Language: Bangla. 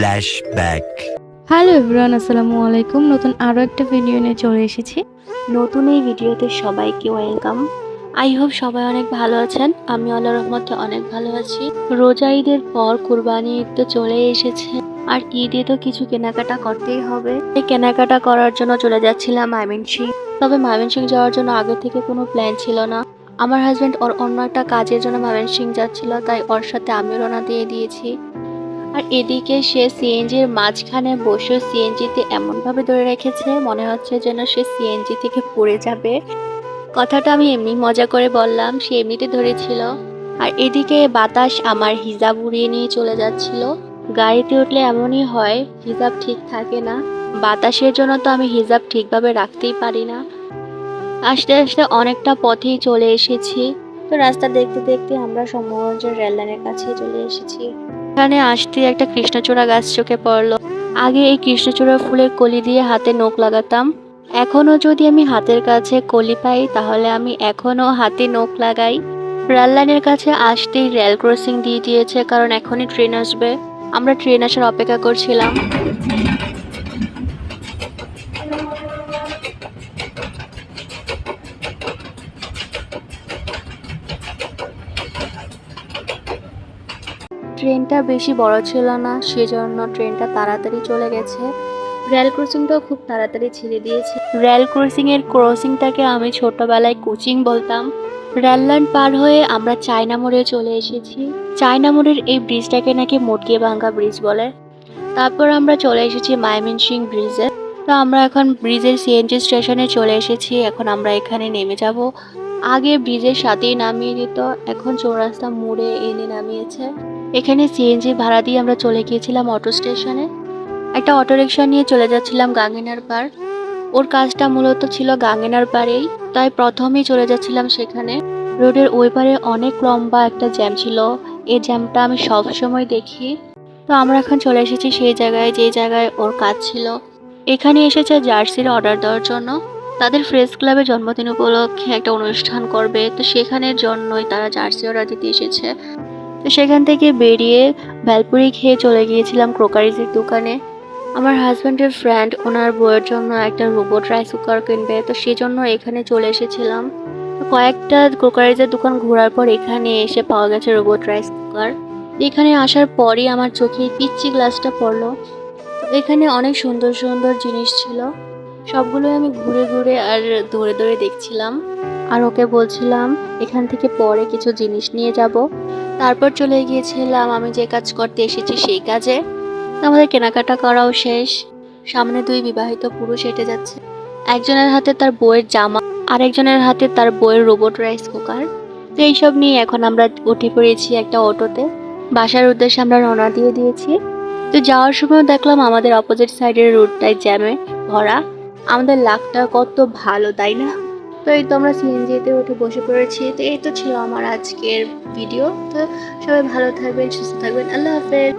ফ্ল্যাশব্যাক। হ্যালো এভরিওয়ান, আসসালামু আলাইকুম। নতুন আরও একটা ভিডিও নিয়ে চলে এসেছি। নতুন এই ভিডিওতে সবাইকে ওয়েলকাম। আই হোপ সবাই অনেক ভালো আছেন। আমি আল্লাহর রহমতে অনেক ভালো আছি। রোজা ঈদের পর কুরবানি ঈদ তো চলে এসেছে, আর ঈদে তো কিছু কেনাকাটা করতেই হবে। এই কেনাকাটা করার জন্য চলে যাচ্ছিলাম ময়মনসিংহ। তবে ময়মনসিংহ যাওয়ার জন্য আগে থেকে কোনো প্ল্যান ছিল না। আমার হাজব্যান্ড ওর অন্য একটা কাজের জন্য ময়মনসিংহ যাচ্ছিল, তাই ওর সাথে আমিও রওনা দিয়ে দিয়েছি। আর এদিকে সে সিএনজির মাঝখানে বসে সিএনজিতে এমনভাবে ধরে রেখেছে, মনে হচ্ছে যেন সে সিএনজি থেকে পড়ে যাবে। কথাটা আমি এমনি মজা করে বললাম, সে এমনিতে ধরেছিল। আর এদিকে বাতাস আমার হিজাব উড়িয়ে নিয়ে চলে যাচ্ছিল। গাড়িতে উঠলে এমনই হয়, হিজাব ঠিক থাকে না। বাতাসের জন্য তো আমি হিজাব ঠিকভাবে রাখতেই পারি না। আস্তে আস্তে অনেকটা পথেই চলে এসেছি। তো রাস্তা দেখতে দেখতে আমরা সমগঞ্জের রেল লাইনের কাছে চলে এসেছি। এখানে আসতে একটা কৃষ্ণচূড়া গাছ চোখে পড়লো। আগে এই কৃষ্ণচূড়া ফুলের কলি দিয়ে হাতে নখ লাগাতাম। এখনো যদি আমি হাতের কাছে কলি পাই তাহলে আমি এখনো হাতে নখ লাগাই। রেল লাইনের কাছে আসতেই রেল ক্রসিং দিয়ে দিয়েছে, কারণ এখনই ট্রেন আসবে। আমরা ট্রেন আসার অপেক্ষা করছিলাম। ট্রেনটা বেশি বড় ছিল না, সেজন্য ট্রেনটা তাড়াতাড়ি চলে গেছে। রেল ক্রসিংটাও খুব তাড়াতাড়ি ছেড়ে দিয়েছে। রেল ক্রসিং এর ক্রসিংটাকে আমি ছোটবেলায় কোচিং বলতাম। রেল লাইন পার হয়ে আমরা চায়না মোড়ে চলে এসেছি। চায়না মোড়ের এই ব্রিজটাকে নাকি মটকে ভাঙ্গা ব্রিজ বলে। তারপর আমরা চলে এসেছি ময়মনসিংহ ব্রিজে। তো আমরা এখন ব্রিজের সিএনজি স্টেশনে চলে এসেছি। এখন আমরা এখানে নেমে যাব। আগে ব্রিজের সাথেই নামিয়ে দিত, এখন চৌরাস্তা মোড়ে এনে নামিয়েছে। এখানে সিএনজি ভাড়া দিয়ে আমরা চলে গিয়েছিলাম অটো স্টেশনে। একটা অটোরিকশা নিয়ে চলে যাচ্ছিলাম গাঙ্গিনার পাড়। ওর কাজটা মূলত ছিল গাঙ্গিনার পাড়েই, তাই প্রথমেই চলে যাচ্ছিলাম সেখানে। রোডের ওই পারে অনেক লম্বা একটা জ্যাম ছিল। এই জ্যামটা আমি সব সময় দেখি। তো আমরা এখন চলে এসেছি সেই জায়গায়, যে জায়গায় ওর কাজ ছিল। এখানে এসেছে জার্সির অর্ডার দেওয়ার জন্য। তাদের ফ্রেস ক্লাবের জন্মদিন উপলক্ষে একটা অনুষ্ঠান করবে, তো সেখানের জন্যই তারা জার্সি অর্ডার দিতে এসেছে। তো সেখান থেকে বেরিয়ে ভেলপুরি খেয়ে চলে গিয়েছিলাম ক্রোকারিজের দোকানে। আমার হাজব্যান্ডের ফ্রেন্ড ওনার বউয়ের জন্য একটা রোবট রাইস কুকার কিনবে, তো সেই জন্য এখানে চলে এসেছিলাম। তো কয়েকটা ক্রোকারিজের দোকান ঘোরার পর এখানে এসে পাওয়া গেছে রোবট রাইস কুকার। এখানে আসার পরই আমার চোখে পিচ্চি গ্লাসটা পড়লো। তো এখানে অনেক সুন্দর সুন্দর জিনিস ছিল, সবগুলো আমি ঘুরে ঘুরে আর ধরে ধরে দেখছিলাম। আর ওকে বলছিলাম এখান থেকে পরে কিছু জিনিস নিয়ে যাব। তারপর চলে গিয়েছিলাম আমি যে কাজ করতে এসেছি সেই কাজে। আমাদের কেনাকাটা করাও শেষ। সামনে দুই বিবাহিত পুরুষ হেঁটে যাচ্ছে। একজনের হাতে তার বউয়ের জামা, আরেকজনের হাতে তার বউয়ের রোবট রাইস কুকার। তো এইসব নিয়ে এখন আমরা উঠে পড়েছি একটা অটোতে। বাসার উদ্দেশ্যে আমরা রওনা দিয়ে দিয়েছি। তো যাওয়ার সময় দেখলাম আমাদের অপোজিট সাইডের রোডটাই জ্যামে ভরা। আমাদের লাকটা কত ভালো, তাই না? তো এই তো আমরা সিএনজিতে উঠে বসে পড়েছি। তো এই তো ছিল আমার আজকের ভিডিও। তো সবাই ভালো থাকবেন, সুস্থ থাকবেন। আল্লাহ হাফেজ।